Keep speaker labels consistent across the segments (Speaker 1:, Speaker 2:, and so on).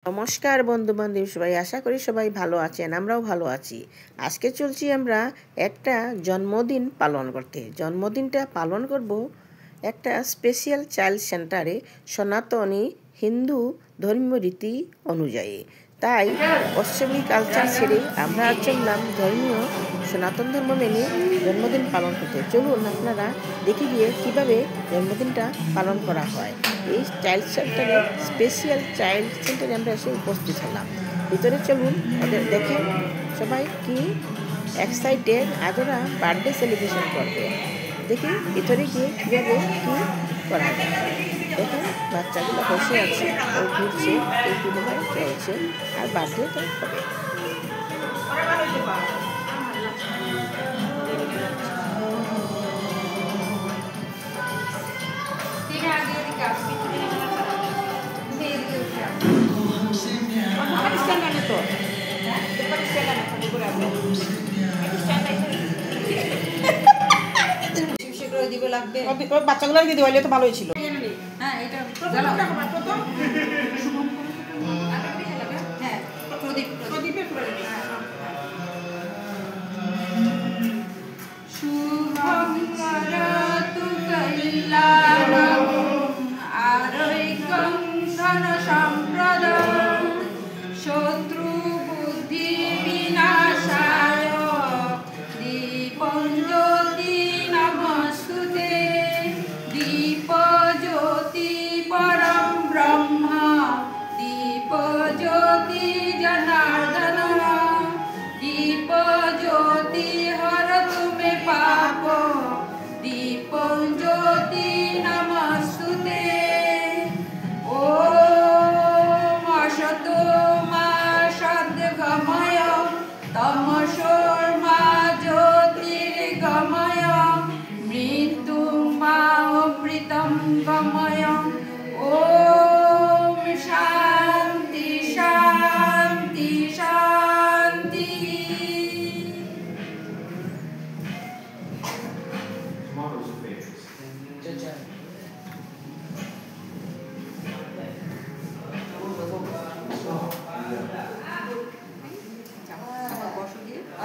Speaker 1: নমস্কার বন্ধু বান্ধব সবাই, আশা করি সবাই ভালো আছেন। আমরাও ভালো আছি। আজকে চলছি আমরা একটা জন্মদিন পালন করতে। জন্মদিনটা পালন করব একটা স্পেশাল চাইল্ড সেন্টারে সনাতনী হিন্দু ধর্মীয় রীতি অনুযায়ী। তাই পশ্চিমী কালচার ছেড়ে আমরা চললাম ধর্মীয় সনাতন ধর্ম মেনে জন্মদিন পালন করতে। চলুন আপনারা দেখে গিয়ে কীভাবে জন্মদিনটা পালন করা হয়। এই চাইল্ড সেন্টারে স্পেশাল চাইল্ড সেন্টারে আমরা এসে উপস্থিত হলাম। ভিতরে চলুন, ওদের দেখেন সবাই কি এক্সাইটেড, আজ ওরা বার্থডে সেলিব্রেশন করবে। দেখি ভিতরে গিয়ে কীভাবে কী করা যায়। দেখেন বাচ্চাগুলো বসে আছে, ও ঘুরছে, এই মোবাইল চলছে, আর বার্থডেটা হবে।
Speaker 2: বাচ্চাগুলো দিয়ে দিওয়ালি তো ভালোই ছিল।
Speaker 3: শত্রু বুদ্ধি বিনাশায় দীপজ্যোতি নমস্তুতে। দীপজ্যোতি পরম ব্রহ্ম, দীপজ্যোতি জনার্দন, দীপজ্যোতি হরতু মে পাপ, দীপজ্যোতি নমস্তুতে। ওম অসতো মা সদ্গময়, তমসোর্মা জ্যোতির্গময়, মৃত্যুং মা অমৃতং গময়। ওম শান্তি শান্তি শান্তি।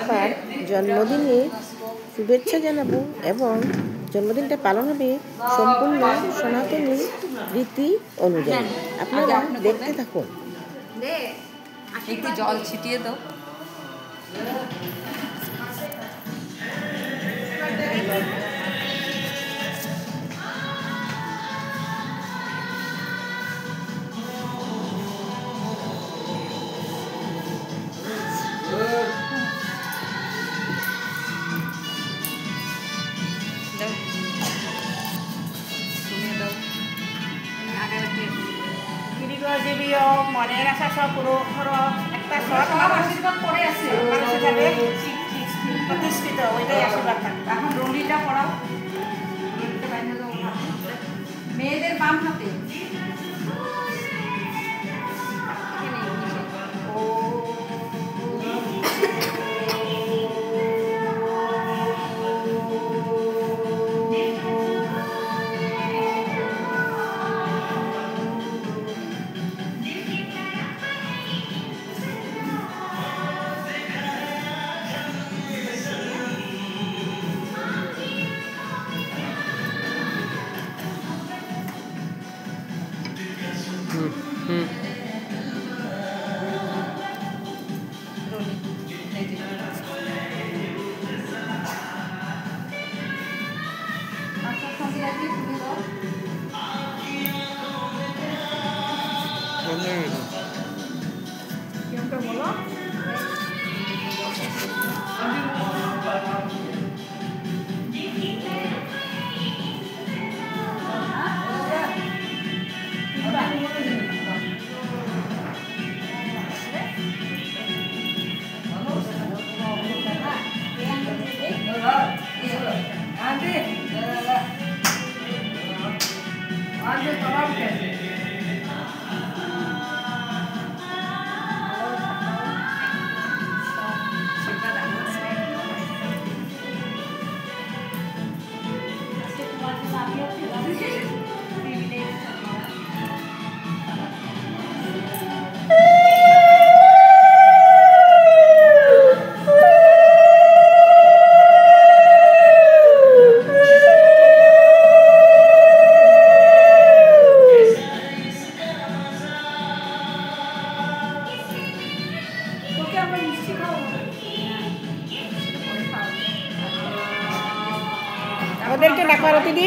Speaker 1: আবার জন্মদিনে শুভেচ্ছা জানাবো এবং জন্মদিনটা পালন হবে সম্পূর্ণ সনাতনী রীতি অনুযায়ী। আপনারা দেখতে থাকুন।
Speaker 3: একটু জল ছিটিয়ে দাও।
Speaker 2: মনের আশা সব পুরো ধরো একটা আশীর্বাদ পরে আছে মানুষের যাবে প্রতিষ্ঠিত, ওইটাই আশীর্বাদ থাকবে।
Speaker 3: এখন রুলিটা পড়াও, মেয়েদের বাম হাতে।
Speaker 1: ওদেরকে ডাকো আরো দিদি,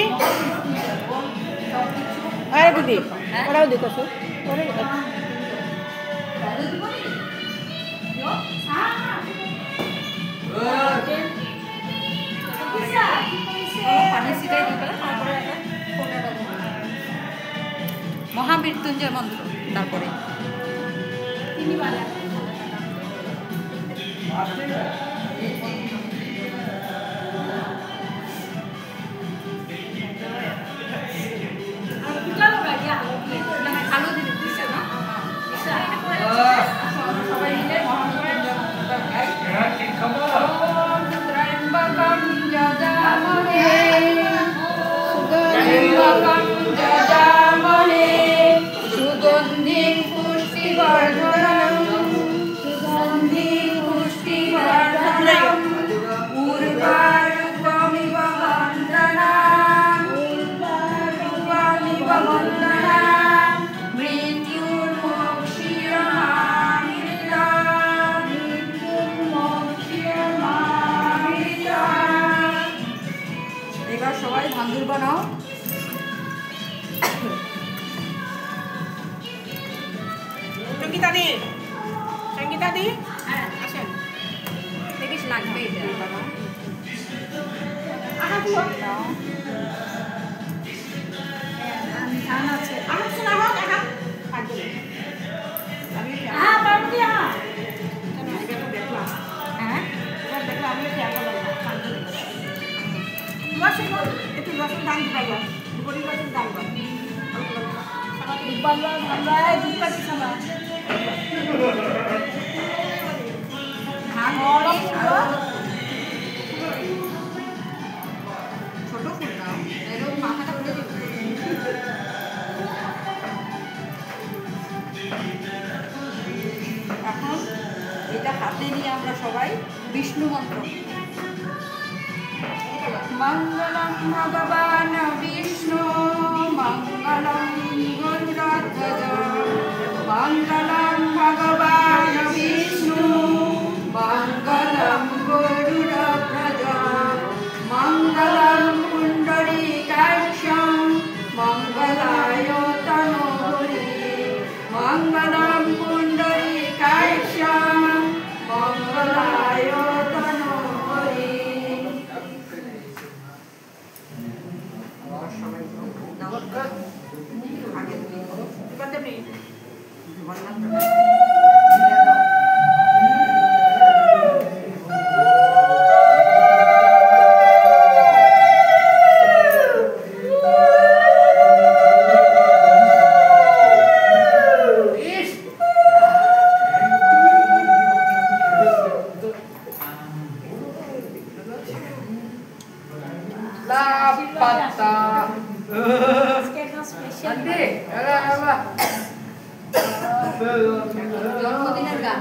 Speaker 1: আরে দিদি ওরাও দেখো
Speaker 3: মহামৃত্যুঞ্জয় মন্ত্র তারপরে সবাই ভাঙুর বানাও।
Speaker 2: সঙ্গীতা দি, সঙ্গীতা দি আসেন,
Speaker 3: দেখিস লাগবে এটা
Speaker 2: আমার শোনা হোক এখন একটু রসুন দান দিবা, গরিব রসুন দান
Speaker 3: ছোট ফুল দাও, এরকম মাথাটা উঠে দিবে। এখন এটা হাতে নিয়ে আমরা সবাই বিষ্ণু মন্ত্র। মঙ্গলম ভগবান বিষ্ণু মঙ্গলম গরুড়ধ্বজ মঙ্গলম ভগবান বিষ্ণু মঙ্গলম গরুড়ধ্বজ মঙ্গলম পুণ্ডরীকাক্ষং মঙ্গলায় তনুহরি মঙ্গলম পুণ্ডরীকাক্ষং মঙ্গলায় তনুহরি। জন্মদিনের গান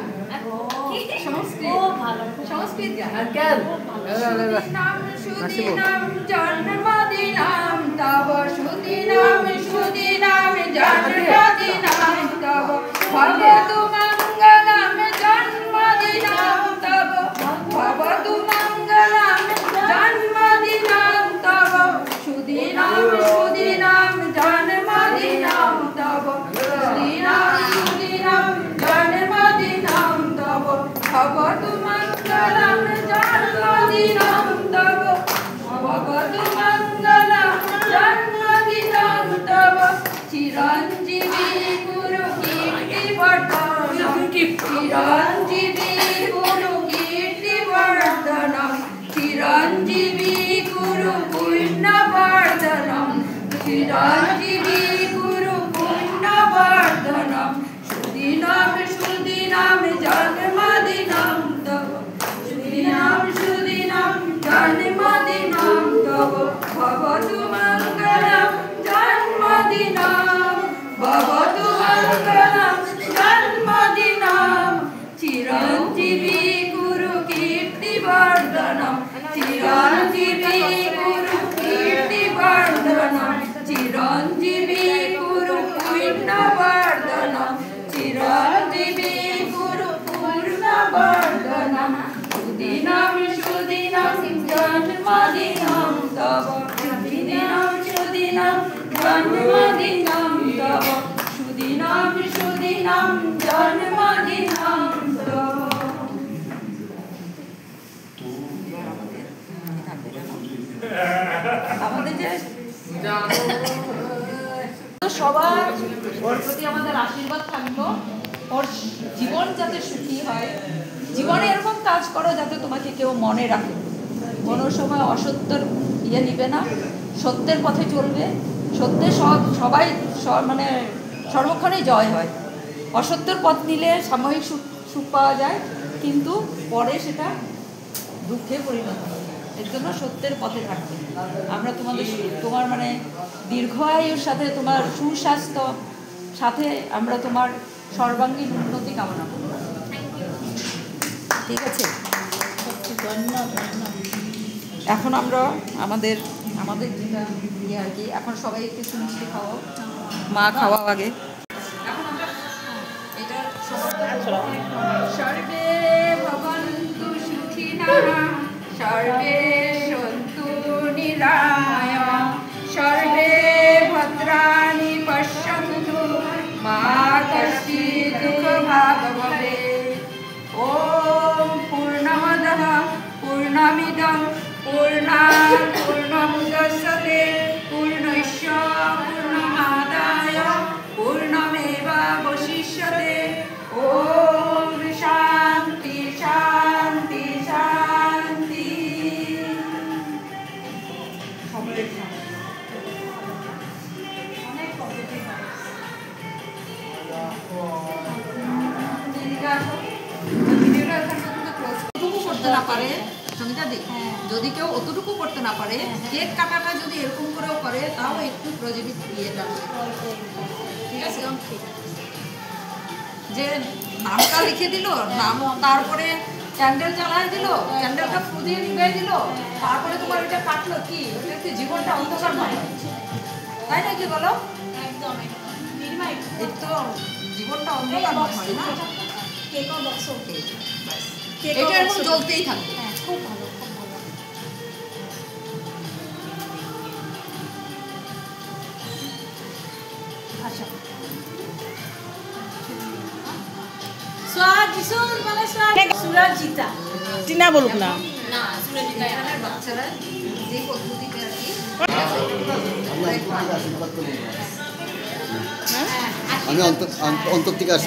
Speaker 3: সংস্কৃত গান। সুদিনাম জন্মদিনাম তব সুদিনাম সুদিনাম জন্মদিনাম তব ভবতু মঙ্গলম জন্মদিনাম তব ভবতু মঙ্গলম জন্মদিনাম তব সুদিনাম সুদিনাম জন্মদিনাম তব সুদিনাম সুদিনাম জন্মদিনাম তব ভবতু মঙ্গলম জন্মদিনাম তব ভবতু মঙ্গলম জন্মদিনাম তব চিরঞ্জীবী গুরু কীর্তি বর্ধনম চিরঞ্জীবী গুরু কীর্তি বর্ধনম চিরঞ্জীবী গুরু পুণ্য বর্ধনম চিরঞ্জীবী গুরু পুণ্য বর্ধনম সুদিনাম সুদিনাম জন্মদিনাম তব সুদিনাম সুদিনাম জন্মদিনাম তব ভবতু মঙ্গলম জন্মদিনাম ভবতু মঙ্গলম জন্মদিনাম চিরঞ্জীবী গুরু কীর্তি বর্ধনম চিরঞ্জীবী গুরু কীর্তি বর্ধনম চিরঞ্জীবী গুরু পুণ্য বর্ধনম চিরঞ্জীবী গুরু পূর্ণ বর্ধনম সুদিনাম সুদিনাম জন্মদিনাম তব জন্মদিনম তব সুদিনম সুদিনম জন্মদিনম তব। আমাদের যে সবার ওর প্রতি আমাদের আশীর্বাদ থাকলো, ওর জীবন যাতে সুখী হয়। জীবনে এরকম কাজ করো যাতে তোমাকে কেউ মনে রাখে, কোনো সময় অসত্যের নিবে না, সত্যের পথে চলবে। সত্যে সবাই মানে সর্বক্ষণে জয় হয়। অসত্যের পথ নিলে সাময়িক সুখ পাওয়া যায়, কিন্তু পরে সেটা দুঃখে পরিণত হয়। এর জন্য সত্যের পথে থাকবে। আমরা তোমার মানে দীর্ঘায়ুর সাথে তোমার সুস্বাস্থ্য সাথে আমরা তোমার সর্বাঙ্গীন উন্নতি কামনা করব। ঠিক আছে, এখন আমরা আমাদের যেটা আর কি, এখন সবাই একটু মিষ্টি খাওয়াও, মা খাওয়াও আগে। এখন আমরা এটা সর্বে ভবন্তু সুখিনঃ সর্বে সন্তু নিরাময়াঃ সর্বে ভদ্রাণি পশ্যন্তু মা কশ্চিৎ দুঃখভাগ্ ভবেৎ। ওম পূর্ণমদঃ পূর্ণমিদং পূর্ণাৎ পূর্ণমুদচ্যতে পূর্ণস্য পূর্ণমাদায় পূর্ণমেবাবশিষ্যতে। ওম শান্তি শান্তি শান্তি। করতে না পারে সঙ্গীতা দি, যদি কেউ অতটুকু করতে না পারে, কেক কাটাটা যদি এরকম করেও করে, তাও একটু প্রজীবিত ইয়েটা, ঠিক আছে? যে নামটা লিখে দিল, নাম, তারপরে ক্যান্ডেল জ্বালায় দিল, ক্যান্ডেলটা ফু দিয়ে নিভে দিল, তারপরে তোমার ওইটা কাটলো, কি ওটা কি জীবনটা অন্ধকার নয়? তাই না, কি বলো? এই তো জীবনটা অন্ধকার হয় না, এটা এরকম জ্বলতেই থাকবে। খুব ভালো, খুব ভালো। আচ্ছা,
Speaker 2: সুরাজিতা টিনা বলুক না,
Speaker 3: বাচ্চারা যে পদ্ধতিতে আর কি,
Speaker 4: আমি অন্তর থেকে আসি।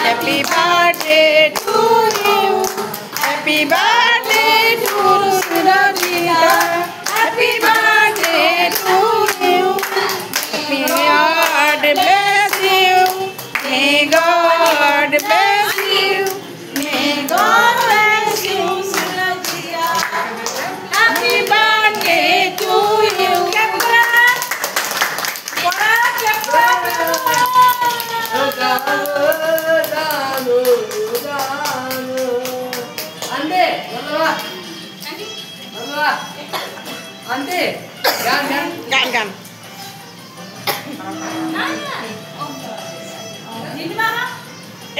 Speaker 2: Happy birthday to you, happy birthday to Surajita, happy birthday to you, may God bless you, may God bless you, may God bless you, Surajita, happy birthday to you. গান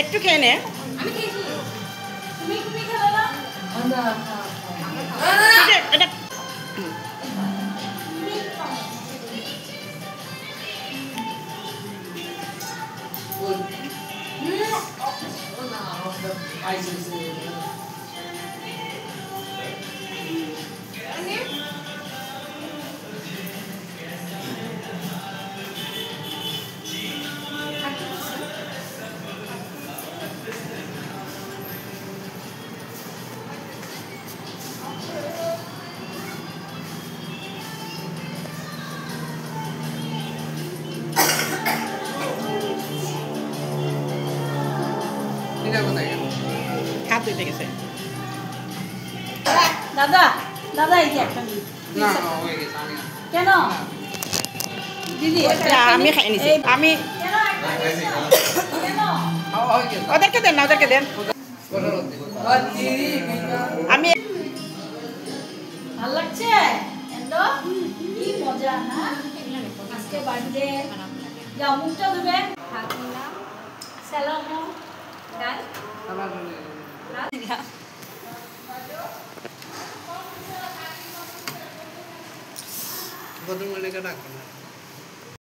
Speaker 2: একটু খেয়ে নে। হাত ধুইতে গেছে দাদা। দাদা এই যে একটা কেন দিদি, আমি খাই নিছি, আমি ওদেরকে দেন না, ওদেরকে দেন। আমি
Speaker 5: ভালো লাগছে, কি মজা না আজকে বার্থডে। যাও মুখটা ধুবে, সালামো ডাল
Speaker 6: ভদ্রমহিলাকে ডাকো না।